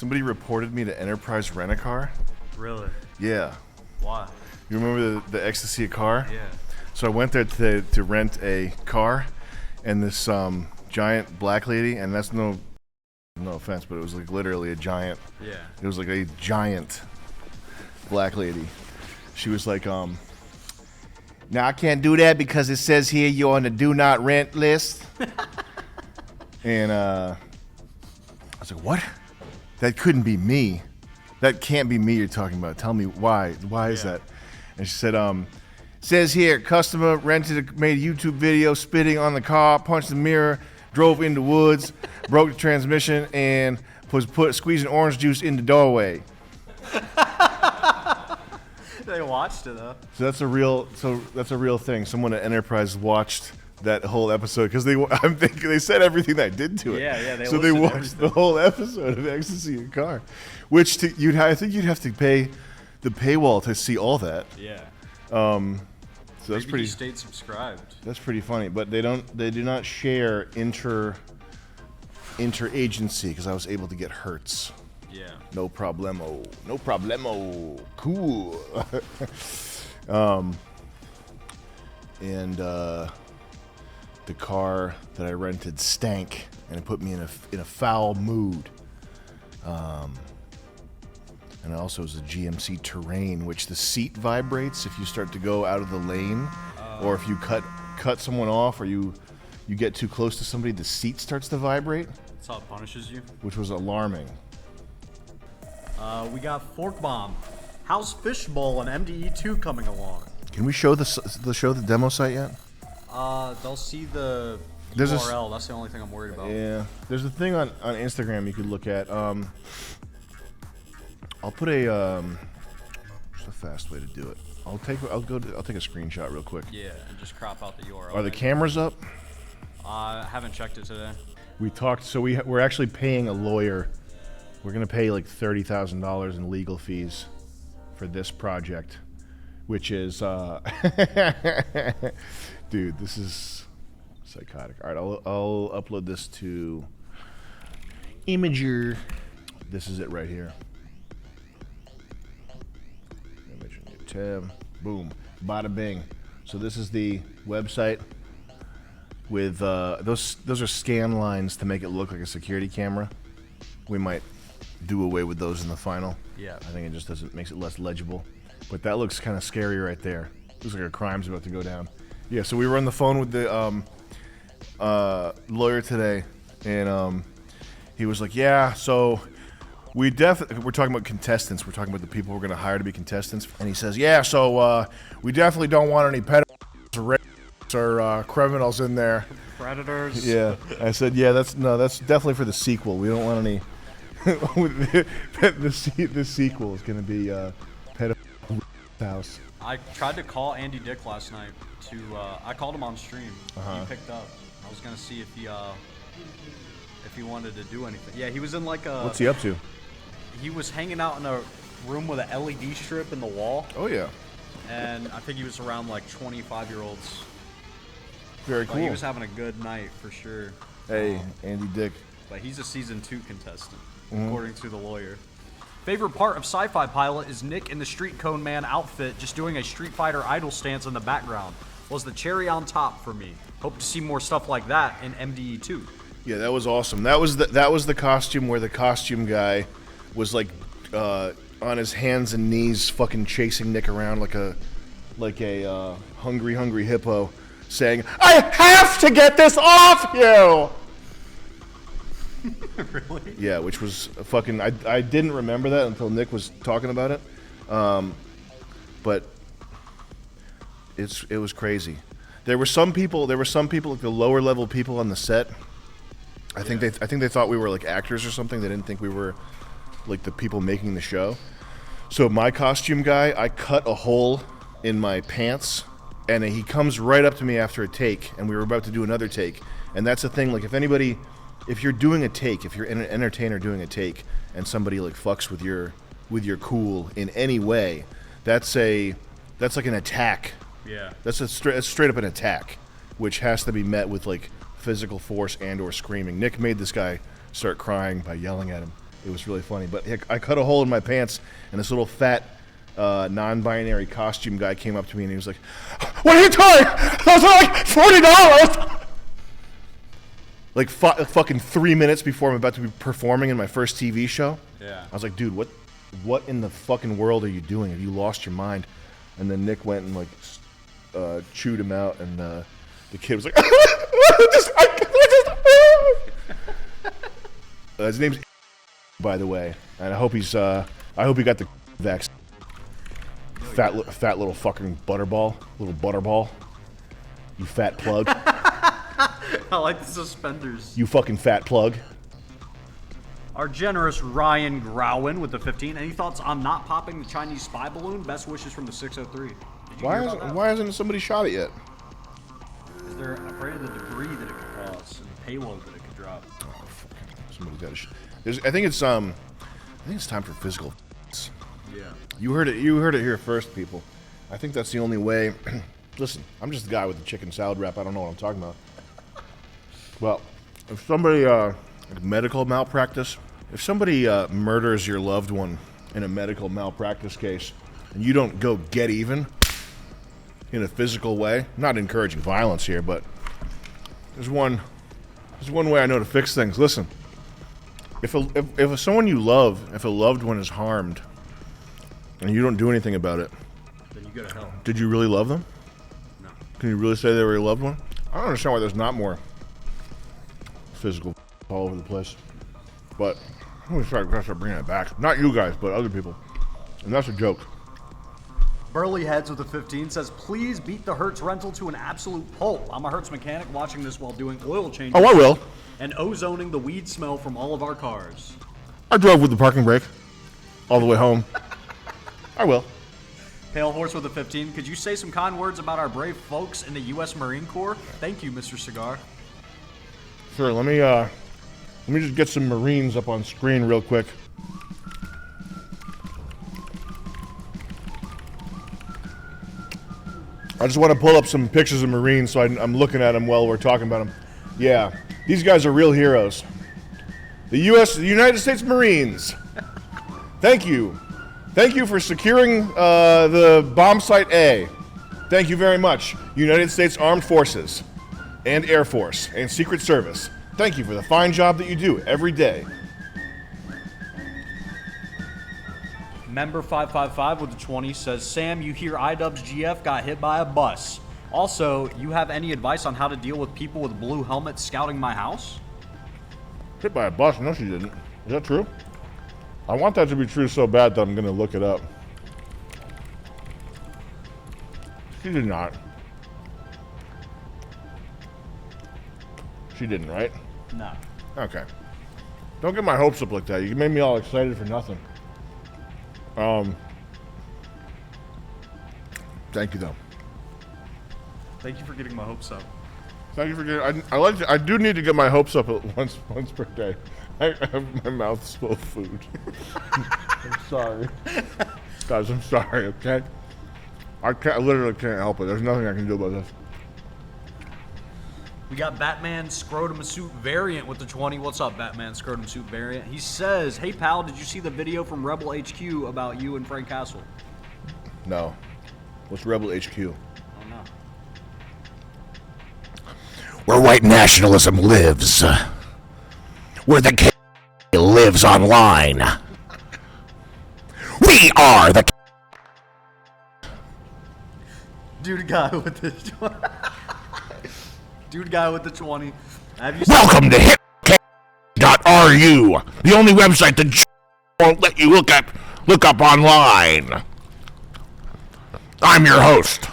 Somebody reported me to Enterprise Rent-A-Car. Really? Yeah. Why? You remember the ecstasy car? Yeah. So I went there to rent a car, and this giant black lady, and that's no offense, but it was like literally a giant. Yeah. It was like a giant black lady. She was like, "No, I can't do that because it says here you're on the do not rent list." And I was like, "What? That couldn't be me. That can't be me you're talking about. Tell me why. Why is that?" And she said, says here, customer made a YouTube video spitting on the car, punched the mirror, drove into woods, broke the transmission, and was squeezing orange juice in the doorway. They watched it though. So that's a real thing. Someone at Enterprise watched that whole episode because I'm thinking they said everything that I did to it. Yeah. So they watched the whole episode of Ecstasy in Car, which I think you'd have to pay the paywall to see all that. Yeah. So that's pretty. Stayed subscribed. That's pretty funny, but they do not share inter-agency because I was able to get Hertz. Yeah. No problemo. Cool. And the car that I rented stank, and it put me in a foul mood. And it also is a GMC Terrain, which the seat vibrates if you start to go out of the lane, or if you cut someone off, or you get too close to somebody, the seat starts to vibrate. That's how it punishes you. Which was alarming. We got Fork Bomb. How's Fishbowl and MDE2 coming along? Can we show the demo site yet? They'll see the There's URL. That's the only thing I'm worried about. Yeah, there's a thing on Instagram you could look at. I'll put what's the fast way to do it? I'll take a screenshot real quick. Yeah, and just crop out the URL. Are the cameras up? I haven't checked it today. We talked, so we're actually paying a lawyer. We're gonna pay like $30,000 in legal fees for this project, which is, dude, this is psychotic. All right, I'll upload this to Imager. This is it right here. Image, new tab, boom, bada bing. So this is the website with those are scan lines to make it look like a security camera. We might do away with those in the final. Yeah. I think it just makes it less legible. But that looks kind of scary right there. Looks like a crime's about to go down. Yeah, so we were on the phone with the lawyer today, and he was like, yeah, so we're talking about contestants. We're talking about the people we're going to hire to be contestants. And he says, yeah, so we definitely don't want any pedophiles or rapists or criminals in there. Predators. Yeah. I said, yeah, that's definitely for the sequel. We don't want any. The sequel is going to be pedophile house. I tried to call Andy Dick last night I called him on stream. He picked up. I was going to see if he wanted to do anything. Yeah, he was in like a... What's he up to? He was hanging out in a room with an LED strip in the wall. Oh, yeah. And I think he was around like 25-year-olds. Very cool. He was having a good night for sure. Hey, Andy Dick. But he's a season 2 contestant, according to the lawyer. Favorite part of Sci-Fi Pilot is Nick in the Street Cone Man outfit, just doing a Street Fighter idol stance in the background. Was the cherry on top for me. Hope to see more stuff like that in MDE2. Yeah, that was awesome. That was the costume where the costume guy was like on his hands and knees, fucking chasing Nick around like a hungry hippo, saying, "I have to get this off you." Really? Yeah, which was fucking. I didn't remember that until Nick was talking about it, but it was crazy. There were some people like the lower level people on the set. I think they thought we were like actors or something. They didn't think we were like the people making the show. So my costume guy, I cut a hole in my pants, and he comes right up to me after a take, and we were about to do another take. And that's the thing, like if you're doing a take, if you're an entertainer doing a take, and somebody like fucks with your cool in any way, that's like an attack. Yeah. That's straight up an attack, which has to be met with like physical force and or screaming. Nick made this guy start crying by yelling at him. It was really funny. But I cut a hole in my pants, and this little fat non-binary costume guy came up to me, and he was like, "What are you doing? Those are like $40." Like fucking 3 minutes before I'm about to be performing in my first TV show. Yeah. I was like, dude, what in the fucking world are you doing? Have you lost your mind? And then Nick went and like chewed him out, and the kid was like, his name's by the way, and I hope he got the vaccine. Fat little fucking butterball, you fat plug. I like the suspenders. You fucking fat plug. Our generous Ryan Growen with the 15. Any thoughts on not popping the Chinese spy balloon? Best wishes from the 603. Why hasn't somebody shot it yet? Because they're afraid of the debris that it could cause and the payload that it could drop. Oh, fucking somebody's got to. I think it's time for physical. Yeah. You heard it here first, people. I think that's the only way. Listen, I'm just the guy with the chicken salad wrap. I don't know what I'm talking about. Well, if somebody medical malpractice, if somebody murders your loved one in a medical malpractice case, and you don't go get even in a physical way, I'm not encouraging violence here, but there's one way I know to fix things. Listen, if someone you love, if a loved one is harmed, and you don't do anything about it, then you go to hell. Did you really love them? No. Can you really say they were your loved one? I don't understand why there's not more physical all over the place. But I'm gonna start bringing it back. Not you guys, but other people. And that's a joke. Burley Heads with a 15 says, please beat the Hertz rental to an absolute pulp. I'm a Hertz mechanic watching this while doing oil changes. Oh, I will. And ozoning the weed smell from all of our cars. I drove with the parking brake all the way home. I will. Pale Horse with a 15. Could you say some kind words about our brave folks in the U.S. Marine Corps? Thank you, Mr. Cigar. Sure, let me just get some Marines up on screen real quick. I just want to pull up some pictures of Marines so I'm looking at them while we're talking about them. Yeah, these guys are real heroes. The United States Marines. Thank you. Thank you for securing the bomb site A. Thank you very much, United States Armed Forces and Air Force and Secret Service. Thank you for the fine job that you do every day. Member 555 with the 20 says, Sam, you hear iDubbbz GF got hit by a bus. Also, you have any advice on how to deal with people with blue helmets scouting my house? Hit by a bus? No, she didn't. Is that true? I want that to be true so bad that I'm going to look it up. She did not. She didn't, right? No. Okay. Don't get my hopes up like that. You made me all excited for nothing. Thank you, though. Thank you for getting my hopes up. Thank you for getting. I do need to get my hopes up at once per day. My mouth's full of food. I'm sorry, guys. I'm sorry. Okay. I literally can't help it. There's nothing I can do about this. We got Batman Scrotum Suit Variant with the 20. What's up, Batman Scrotum Suit Variant? He says, hey, pal, did you see the video from Rebel HQ about you and Frank Castle? No. What's Rebel HQ? Oh, no. Where white nationalism lives. Where the K lives online. We are the Dude guy with the 20. Dude guy with the 20. Have you Welcome to hip.ru, the only website that won't let you look up online. I'm your host,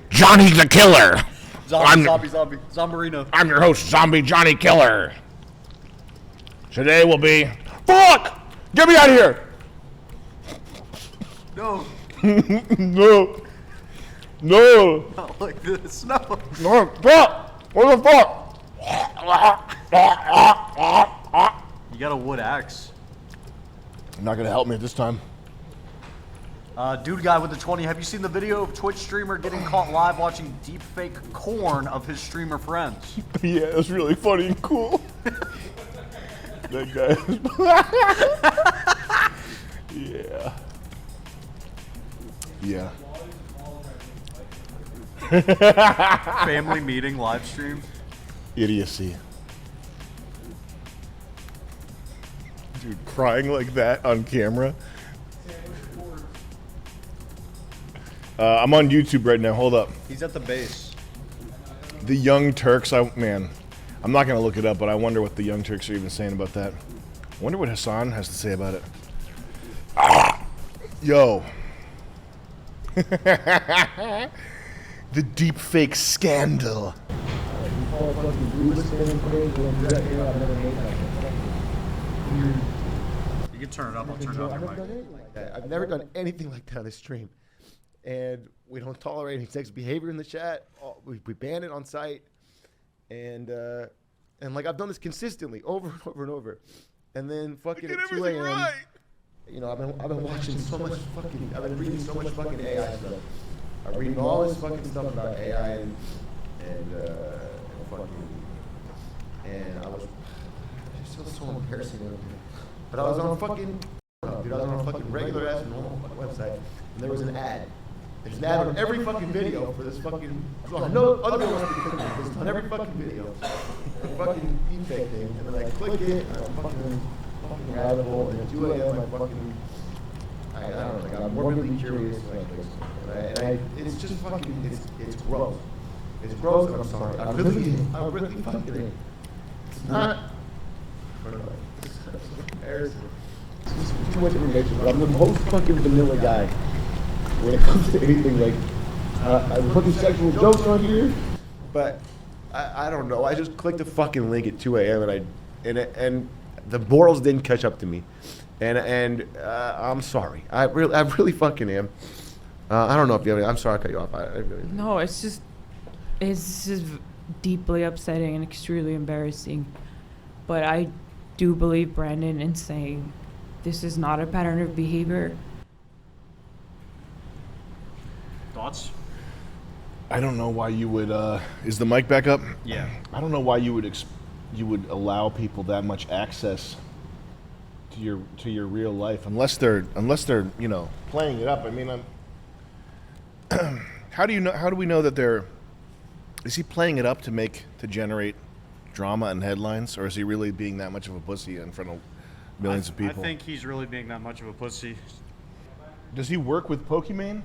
Johnny the Killer. Zombarino. I'm your host, Zombie Johnny Killer. Today will be... Fuck! Get me out of here! No. No. No. Not like this. No. No. Fuck! What the fuck? You got a wood axe. Not gonna help me this time. Dude guy with the 20. Have you seen the video of Twitch streamer getting caught live watching deep fake corn of his streamer friends? Yeah, it was really funny and cool. That guy. Yeah. Yeah. Family meeting live stream. Idiocy. Dude, crying like that on camera. I'm on YouTube right now. Hold up. He's at the base. The Young Turks. Man, I'm not gonna look it up, but I wonder what the Young Turks are even saying about that. I wonder what Hasan has to say about it. Yo. The deep fake scandal. You can turn it up. I'll turn it up. I've never done anything like that on this stream. And we don't tolerate any sex behavior in the chat. We ban it on site. And like I've done this consistently over and over and over. And then fucking at 2 a.m. Right. You know, I've been watching so much fucking, I've been reading so much fucking AI stuff. I'm reading all this fucking stuff about AI and fucking, and I just feel so embarrassing. But I was on fucking, dude, I was on a fucking regular ass normal website, and there was an ad. There's an ad on every fucking video for this fucking, no other one must be clicking it. It's on every fucking video. The fucking deepfake thing, and then I click it, and I'm fucking rabbit hole, and at 2 a.m. I fucking, I don't know, like I'm morbidly curious, and it's just fucking, it's gross. It's gross, and I'm sorry. I really fucking, it's not, it's embarrassing. It's too much information, but I'm the most fucking vanilla guy when it comes to anything like, I'm putting sexual jokes on here, but I don't know. I just clicked a fucking link at 2 a.m. and the morals didn't catch up to me, and I'm sorry. I really fucking am. I don't know if you have any, I'm sorry I cut you off. No, it's just deeply upsetting and extremely embarrassing. But I do believe Brandon in saying this is not a pattern of behavior. Thoughts? I don't know why you would. Is the mic back up? Yeah. I don't know why you would allow people that much access to your real life unless they're you know playing it up. I mean, how do we know that is he playing it up to generate drama and headlines, or is he really being that much of a pussy in front of millions of people? I think he's really being that much of a pussy. Does he work with Pokimane?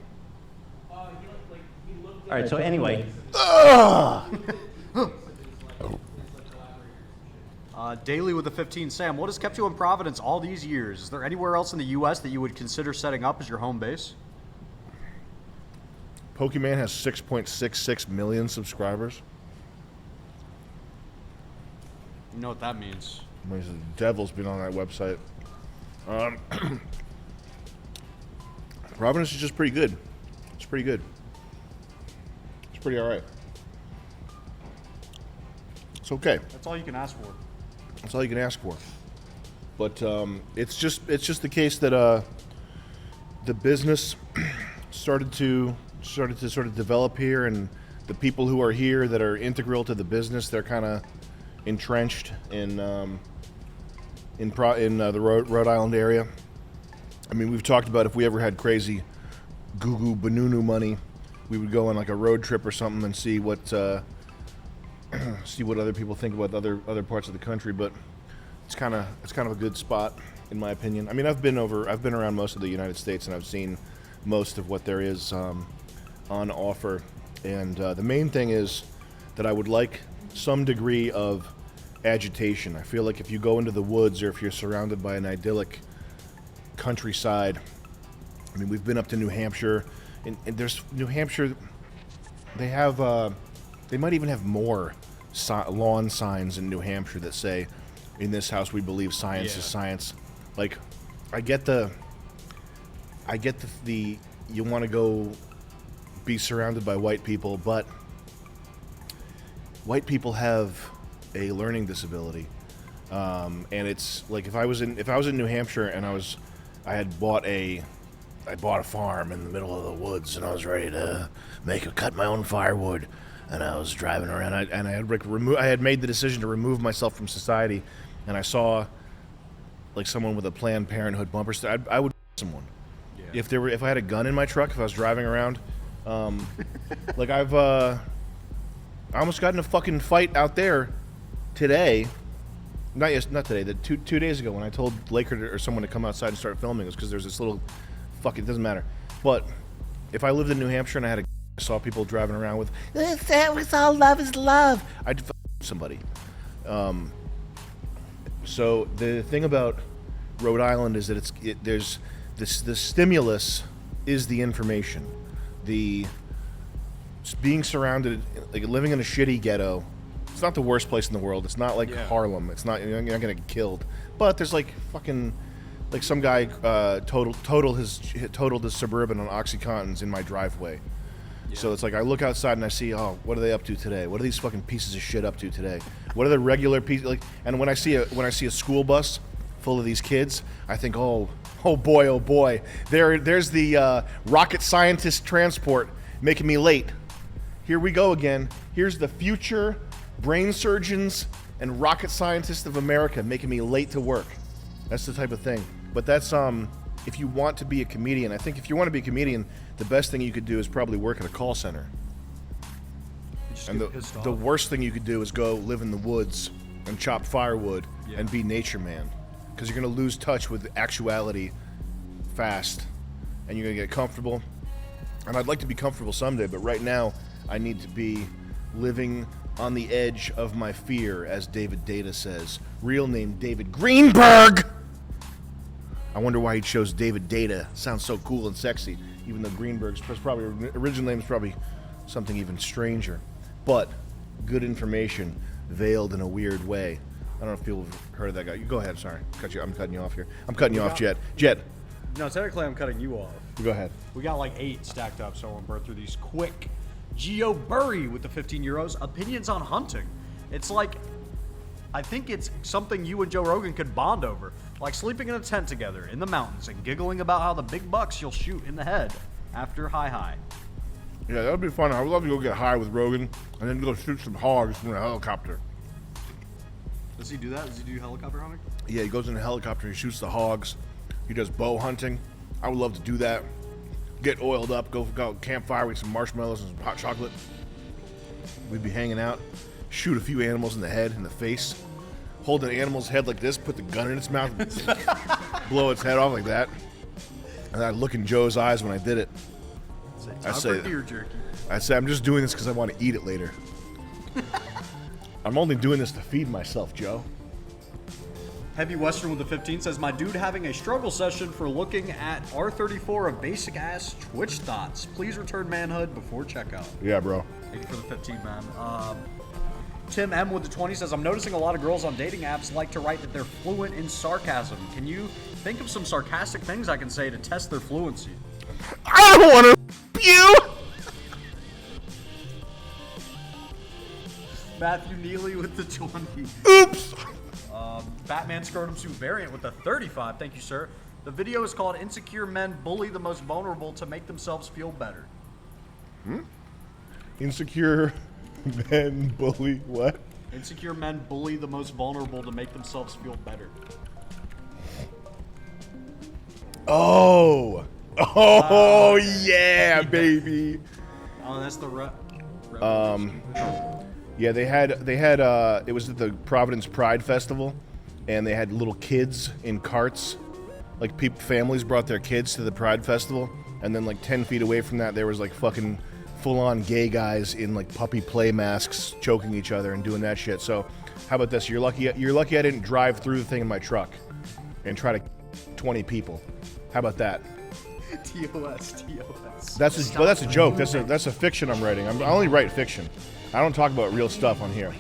All right, so anyway. Daily with the 15. Sam, what has kept you in Providence all these years? Is there anywhere else in the U.S. that you would consider setting up as your home base? Pokimane has 6.66 million subscribers. You know what that means. The devil's been on that website. Providence is just pretty good. It's pretty good. It's pretty all right. It's okay. That's all you can ask for. That's all you can ask for. But it's just the case that the business started to sort of develop here, and the people who are here that are integral to the business, they're kind of entrenched in the Rhode Island area. I mean, we've talked about if we ever had crazy goo banunu money, we would go on like a road trip or something and see what other people think about other parts of the country. But it's kind of a good spot in my opinion. I mean, I've been around most of the United States, and I've seen most of what there is on offer. And the main thing is that I would like some degree of agitation. I feel like if you go into the woods, or if you're surrounded by an idyllic countryside, I mean, we've been up to New Hampshire, and there's New Hampshire, they might even have more lawn signs in New Hampshire that say, in this house we believe science is science. Like, I get the you want to go be surrounded by white people, but white people have a learning disability, and it's like if I was in New Hampshire and I bought a farm in the middle of the woods, and I was ready to cut my own firewood, and I was driving around, I had made the decision to remove myself from society, and I saw like someone with a Planned Parenthood bumper sticker. I would someone. Yeah. If I had a gun in my truck, if I was driving around, like I almost got in a fucking fight out there today. Not today. Two days ago when I told Laker or someone to come outside and start filming, it was because there's this little it doesn't matter. But if I lived in New Hampshire and I saw people driving around with that was all love is love, I'd somebody. So the thing about Rhode Island is that there's the stimulus is the information, the being surrounded, like living in a shitty ghetto. It's not the worst place in the world. It's not like Harlem. It's not, you're not gonna get killed. But there's like fucking, like some guy totaled his Suburban on OxyContins in my driveway. Yeah. So it's like I look outside and I see, oh, what are they up to today? What are these fucking pieces of shit up to today? What are the regular pieces like? And when I see a school bus full of these kids, I think, oh boy, there's the rocket scientist transport making me late. Here we go again. Here's the future brain surgeons and rocket scientists of America making me late to work. That's the type of thing. But that's if you want to be a comedian, I think if you want to be a comedian, the best thing you could do is probably work at a call center. And the worst thing you could do is go live in the woods and chop firewood and be nature man. Because you're going to lose touch with actuality fast. And you're going to get comfortable. And I'd like to be comfortable someday, but right now I need to be living on the edge of my fear, as David Data says. Real name David Greenberg! I wonder why he chose David Data. Sounds so cool and sexy, even though Greenberg's probably original name is probably something even stranger. But good information veiled in a weird way. I don't know if people have heard of that guy. You go ahead. Sorry, I'm cutting you off here. I'm cutting you off, Jet. No, technically I'm cutting you off. Go ahead. We got like 8 stacked up, so I want to burn through these quick. Geo Burry with the 15 euros. Opinions on hunting. It's like, I think it's something you and Joe Rogan could bond over. Like sleeping in a tent together in the mountains and giggling about how the big bucks you'll shoot in the head after high. Yeah, that would be fun. I would love to go get high with Rogan and then go shoot some hogs from a helicopter. Does he do that? Does he do helicopter hunting? Yeah, he goes in a helicopter, he shoots the hogs. He does bow hunting. I would love to do that. Get oiled up, go campfire with some marshmallows and some hot chocolate. We'd be hanging out, shoot a few animals in the head, in the face, hold an animal's head like this, put the gun in its mouth, blow its head off like that. And I'd look in Joe's eyes when I did it. I'd say, deer jerky. I'd say, I'm just doing this because I want to eat it later. I'm only doing this to feed myself, Joe. Heavy Western with the 15 says, my dude having a struggle session for looking at R34 of basic ass Twitch thoughts. Please return manhood before checkout. Yeah, bro. Thank you for the 15, man. Tim M with the 20 says, I'm noticing a lot of girls on dating apps like to write that they're fluent in sarcasm. Can you think of some sarcastic things I can say to test their fluency? I don't want to you. Matthew Neely with the 20. Oops. Batman Scrotum Suit variant with the 35. Thank you, sir. The video is called Insecure Men Bully the Most Vulnerable to Make Themselves Feel Better. Insecure men bully what? Insecure men bully the most vulnerable to make themselves feel better. Oh, yeah, baby. Oh, that's the Yeah, they had it was at the Providence Pride Festival, and they had little kids in carts. Like families brought their kids to the Pride Festival, and then like 10 feet away from that there was like fucking full-on gay guys in like puppy play masks choking each other and doing that shit. So how about this? You're lucky I didn't drive through the thing in my truck and try to 20 people. How about that? TOS. That's a joke. That's a fiction I'm writing. I only write fiction. I don't talk about real stuff on here.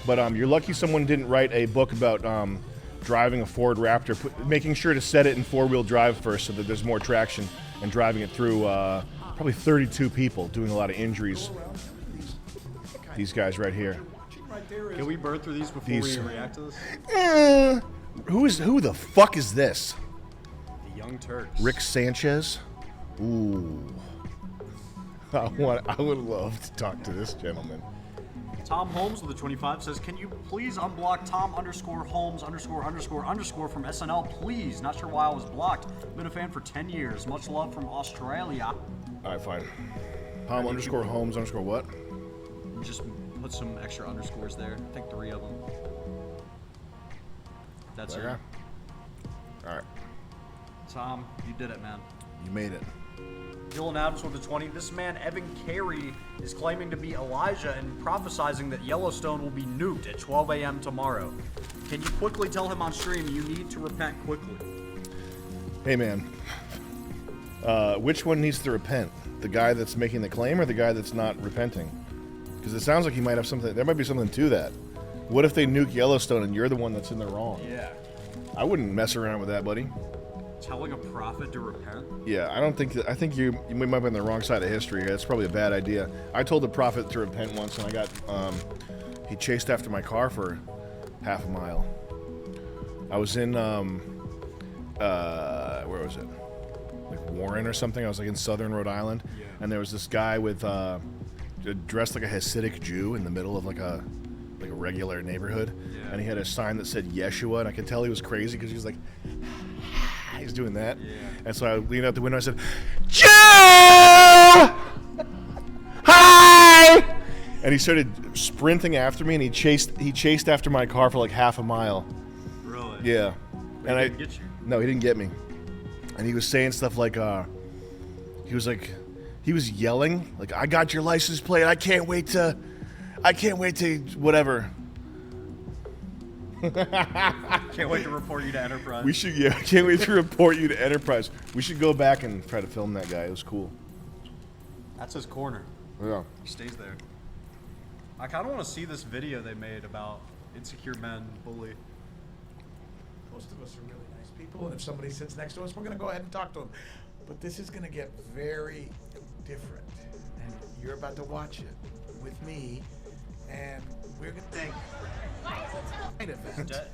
But you're lucky someone didn't write a book about driving a Ford Raptor, making sure to set it in 4-wheel drive first so that there's more traction, and driving it through probably 32 people, doing a lot of injuries. These guys right here. Can we burn through these before we react to this? Who the fuck is this? The Young Turks. Rick Sanchez? Ooh. I would love to talk to this gentleman. Tom Holmes with the 25 says, can you please unblock Tom_Holmes__ from SNL, please? Not sure why I was blocked. Been a fan for 10 years. Much love from Australia. All right, fine. Tom_Holmes_ what? Just put some extra underscores there. I think 3 of them. That's it. All right. Tom, you did it, man. You made it. Dylan Adams with the 20. This man, Evan Carey, is claiming to be Elijah and prophesizing that Yellowstone will be nuked at 12 a.m. tomorrow. Can you quickly tell him on stream you need to repent quickly? Hey, man. Which one needs to repent? The guy that's making the claim or the guy that's not repenting? Because it sounds like he might have something. There might be something to that. What if they nuke Yellowstone and you're the one that's in the wrong? Yeah. I wouldn't mess around with that, buddy. Telling a prophet to repent? Yeah, I don't think that. I think you might be on the wrong side of history. That's probably a bad idea. I told the prophet to repent once, and I got he chased after my car for half a mile. I was in where was it? Like Warren or something. I was like in southern Rhode Island, and there was this guy with dressed like a Hasidic Jew in the middle of like a regular neighborhood, and he had a sign that said Yeshua, and I could tell he was crazy because he was like. He's doing that. Yeah. And so I leaned out the window and I said, Joe! Hi! And he started sprinting after me and he chased after my car for like half a mile. Really? Yeah. And he didn't get you? No, he didn't get me. And he was saying stuff like, he was yelling, like, I got your license plate, I can't wait to whatever. Can't wait to report you to Enterprise. We should, I can't wait to report you to Enterprise. We should go back and try to film that guy. It was cool. That's his corner. Yeah. He stays there. I kind of want to see this video they made about insecure men bully. Most of us are really nice people, and if somebody sits next to us, we're going to go ahead and talk to them. But this is going to get very different, and you're about to watch it with me, and we're going to think.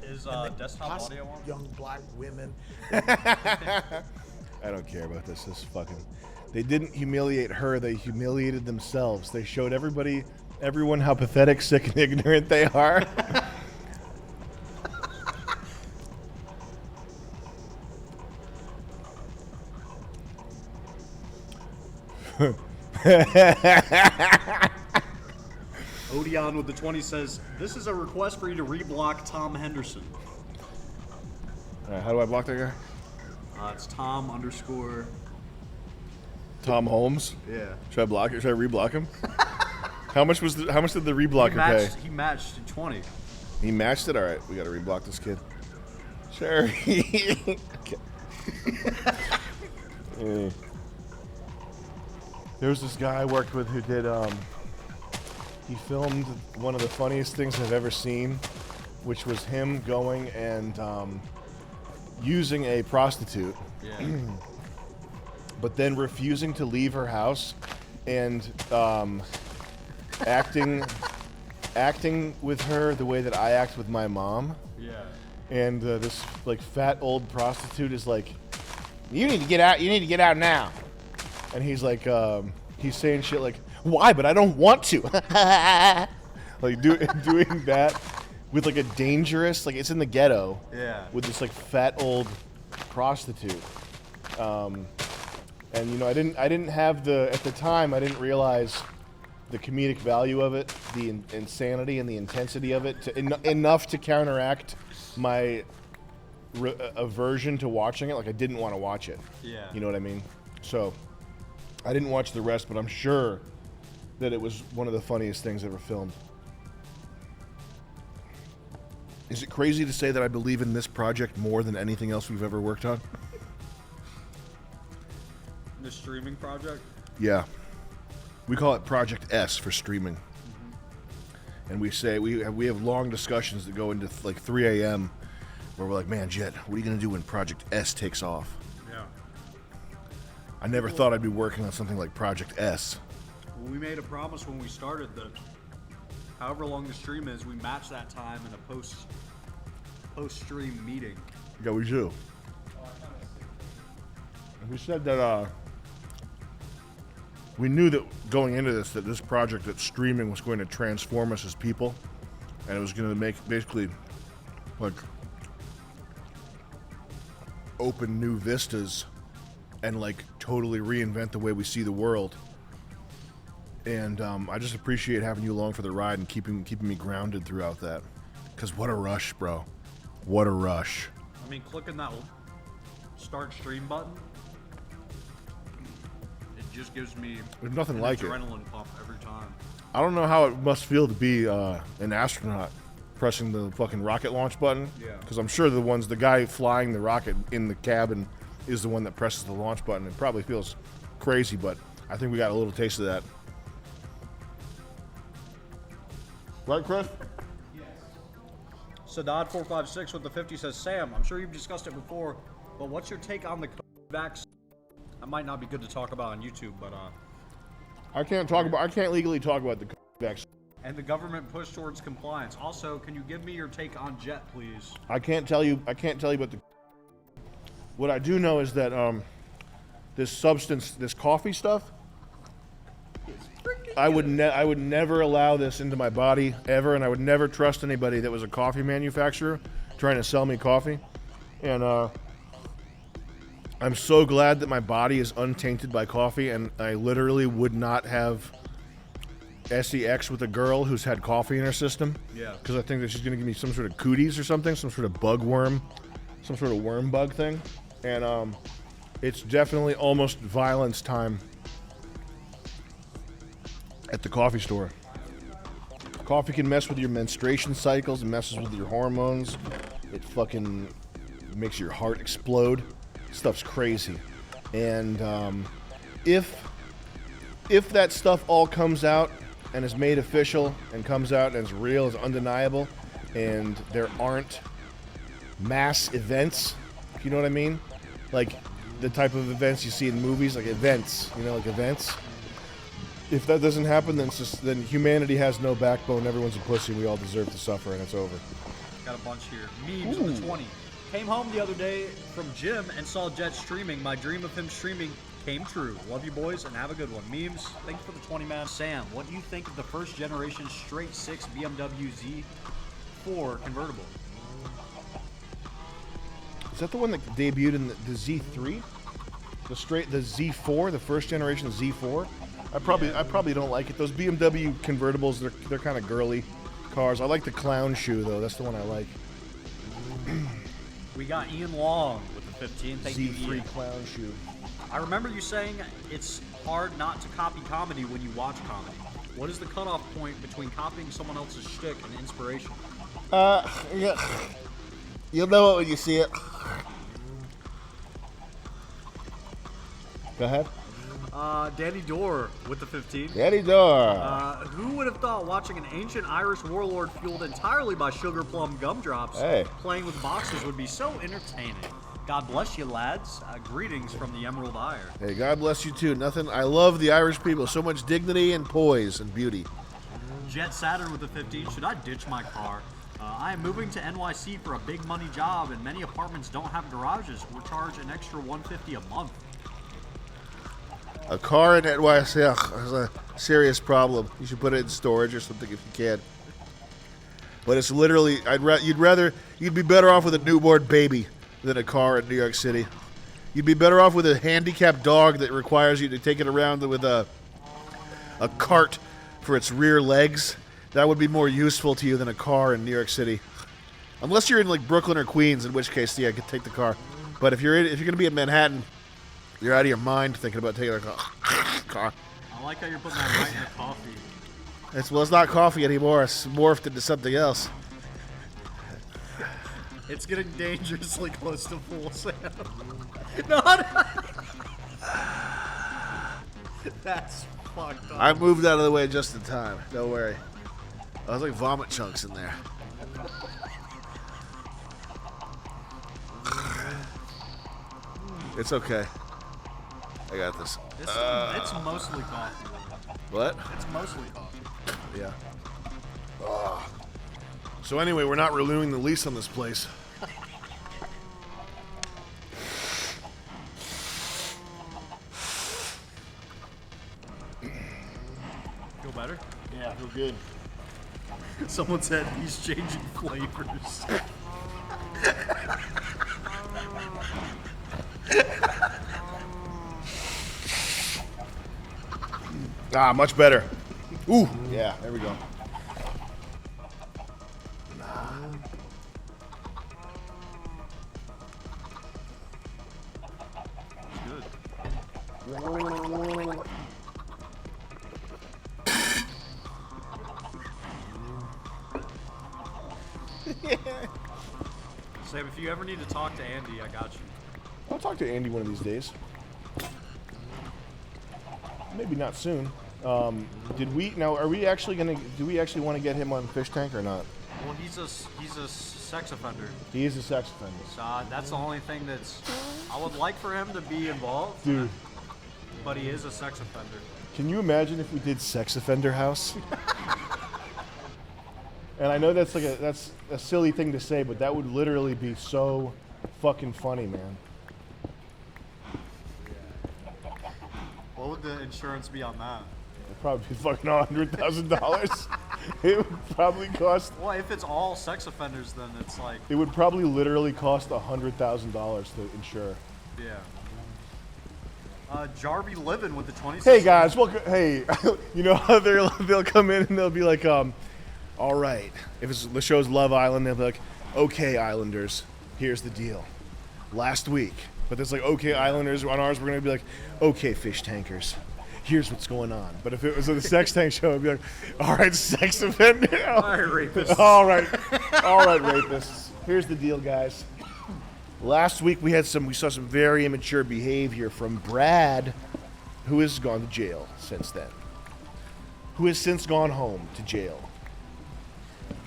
Is desktop audio on? Young black women. I don't care about this. This fucking. They didn't humiliate her. They humiliated themselves. They showed everyone how pathetic, sick, and ignorant they are. Odeon with the 20 says, this is a request for you to reblock Tom Henderson. All right, how do I block that guy? It's Tom_. Tom Holmes? Yeah. Should I block it? Should I reblock him? How much did the reblocker pay? He matched 20. He matched it? All right, we got to reblock this kid. Sure. There was this guy I worked with who did, he filmed one of the funniest things I've ever seen, which was him going and using a prostitute, but then refusing to leave her house and acting with her the way that I act with my mom. Yeah. And this like fat old prostitute is like, you need to get out. You need to get out now. And he's like, he's saying shit like, why? But I don't want to. Like doing that with like a dangerous, like it's in the ghetto. Yeah. With this like fat old prostitute. And you know, I didn't have at the time I didn't realize the comedic value of it, the insanity and the intensity of it, enough to counteract my aversion to watching it. Like I didn't want to watch it. Yeah. You know what I mean? So I didn't watch the rest, but I'm sure that it was one of the funniest things ever filmed. Is it crazy to say that I believe in this project more than anything else we've ever worked on? The streaming project? Yeah. We call it Project S for streaming. Mm-hmm. And we say we have long discussions that go into like 3 a.m. where we're like, man, Jet, what are you going to do when Project S takes off? Yeah. I never thought I'd be working on something like Project S. We made a promise when we started that however long the stream is, we match that time in a post-stream meeting. Yeah, we do. And we said that we knew that going into this, that this project, that streaming was going to transform us as people, and it was going to make basically like open new vistas and like totally reinvent the way we see the world. And I just appreciate having you along for the ride and keeping me grounded throughout that. Because what a rush, bro. What a rush. I mean, clicking that start stream button, it just gives me There's nothing like it. adrenaline pump every time. I don't know how it must feel to be an astronaut pressing the fucking rocket launch button. Yeah. Because I'm sure the guy flying the rocket in the cabin is the one that presses the launch button. It probably feels crazy, but I think we got a little taste of that. Right, Chris? Sadad456 with the 50 says, Sam, I'm sure you've discussed it before, but what's your take on the vaccine? That might not be good to talk about on YouTube, but I can't legally talk about the vaccine. and the government push towards compliance. Also, can you give me your take on Jet, please? I can't tell you about the. What I do know is that this substance, this coffee stuff, I would never allow this into my body ever, and I would never trust anybody that was a coffee manufacturer trying to sell me coffee. And I'm so glad that my body is untainted by coffee, and I literally would not have sex with a girl who's had coffee in her system. Yeah. Because I think that she's going to give me some sort of cooties or something, some sort of bug worm, some sort of worm bug thing. And it's definitely almost violence time at the coffee store. Coffee can mess with your menstruation cycles, it messes with your hormones, it fucking makes your heart explode. Stuff's crazy. And if that stuff all comes out and is made official and comes out and is real, is undeniable, and there aren't mass events, if you know what I mean? Like the type of events you see in movies, like events, like events. If that doesn't happen, then humanity has no backbone, everyone's a pussy, we all deserve to suffer, and it's over. Got a bunch here. Memes with the 20. Came home the other day from gym and saw Jet streaming. My dream of him streaming came true. Love you boys and have a good one. Memes, thanks for the 20, man. Sam, what do you think of the first generation straight 6 BMW Z4 convertible? Is that the one that debuted in the Z3? The Z4, the first generation Z4? I probably don't like it. Those BMW convertibles, they're kind of girly cars. I like the clown shoe though. That's the one I like. We got Ian Long with the 15. Thank you, Z3 Ian. clown shoe. I remember you saying it's hard not to copy comedy when you watch comedy. What is the cutoff point between copying someone else's shtick and inspiration? Yeah. You'll know it when you see it. Go ahead. Danny Dorr with the 15. Danny Dorr. Who would have thought watching an ancient Irish warlord fueled entirely by sugar plum gumdrops playing with boxes would be so entertaining? God bless you, lads. Greetings from the Emerald Ire. Hey, God bless you too. I love the Irish people. So much dignity and poise and beauty. Jet Saturn with the 15. Should I ditch my car? I am moving to NYC for a big money job, and many apartments don't have garages or charge an extra $150 a month. A car in NYC is a serious problem. You should put it in storage or something if you can. But it's literally, you'd be better off with a newborn baby than a car in New York City. You'd be better off with a handicapped dog that requires you to take it around with a cart for its rear legs. That would be more useful to you than a car in New York City. Unless you're in like Brooklyn or Queens, in which case, yeah, I could take the car. But if you're going to be in Manhattan, you're out of your mind thinking about taking a car. I like how you're putting that right in the coffee. It's not coffee anymore. It's morphed into something else. It's getting dangerously close to full, Sam. No. That's fucked up. I moved out of the way just in time. Don't worry. I was like vomit chunks in there. It's okay. I got this. It's mostly coffee. What? It's mostly coffee. Yeah. So anyway, we're not renewing the lease on this place. feel good. Someone said he's changing flavors. Ah, much better. Ooh, yeah, there we go. Sam, if you ever need to talk to Andy, I got you. I'll talk to Andy one of these days. Maybe not soon. Are we actually gonna? Do we actually want to get him on Fish Tank or not? Well, he's a sex offender. He is a sex offender. So that's the only thing that's. I would like for him to be involved. Dude. But he is a sex offender. Can you imagine if we did Sex Offender House? And I know that's a silly thing to say, but that would literally be so fucking funny, man. What would the insurance be on that? It'd probably be fucking $100,000. It would probably cost. Well, if it's all sex offenders, then it's like. It would probably literally cost $100,000 to insure. Yeah. Jarby living with the 26. Hey guys, welcome. Hey, you know how they'll come in and they'll be like, all right. If it's the show's Love Island, they'll be like, okay, Islanders, here's the deal. Last week, but there's like, okay, Islanders. On ours, we're gonna be like, okay, fish tankers, here's what's going on. But if it was a sex tank show, it'd be like, all right, sex offender. All right, rapists. all right, rapists. Here's the deal, guys. Last week we saw some very immature behavior from Brad, who has gone to jail since then. Who has since gone home to jail.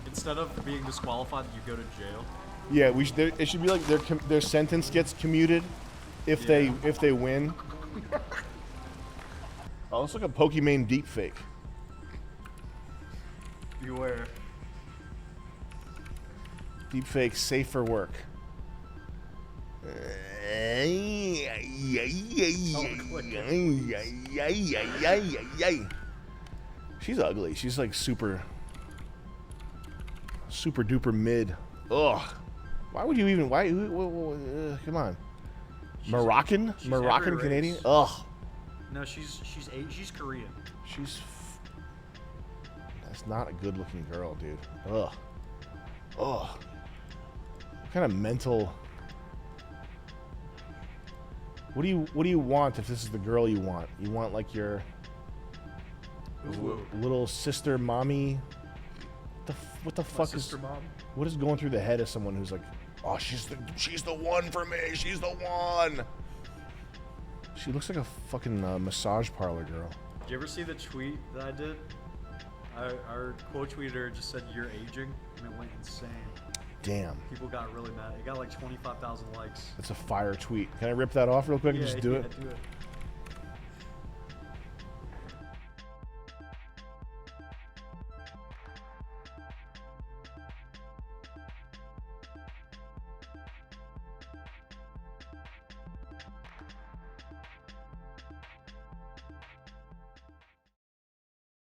Instead of being disqualified, you go to jail. Yeah, it should be like their sentence gets commuted if they win. Oh, it's like a Pokemon deepfake. Beware. Deepfake safe for work. She's ugly. She's like super duper mid. Ugh. Why would you even? Why? Come on. Moroccan every Canadian. race. Ugh. No, she's Korean. That's not a good looking girl, dude. Ugh. What kind of mental? What do you want if this is the girl you want? You want like your little sister mommy? What the fuck is mom? What is going through the head of someone who's like, oh, she's the one for me. She's the one. She looks like a fucking massage parlor girl. Did you ever see the tweet that I did? Our quote tweeter just said you're aging, and it went insane. Damn. People got really mad. It got like 25,000 likes. That's a fire tweet. Can I rip that off real quick and just do it? Do it.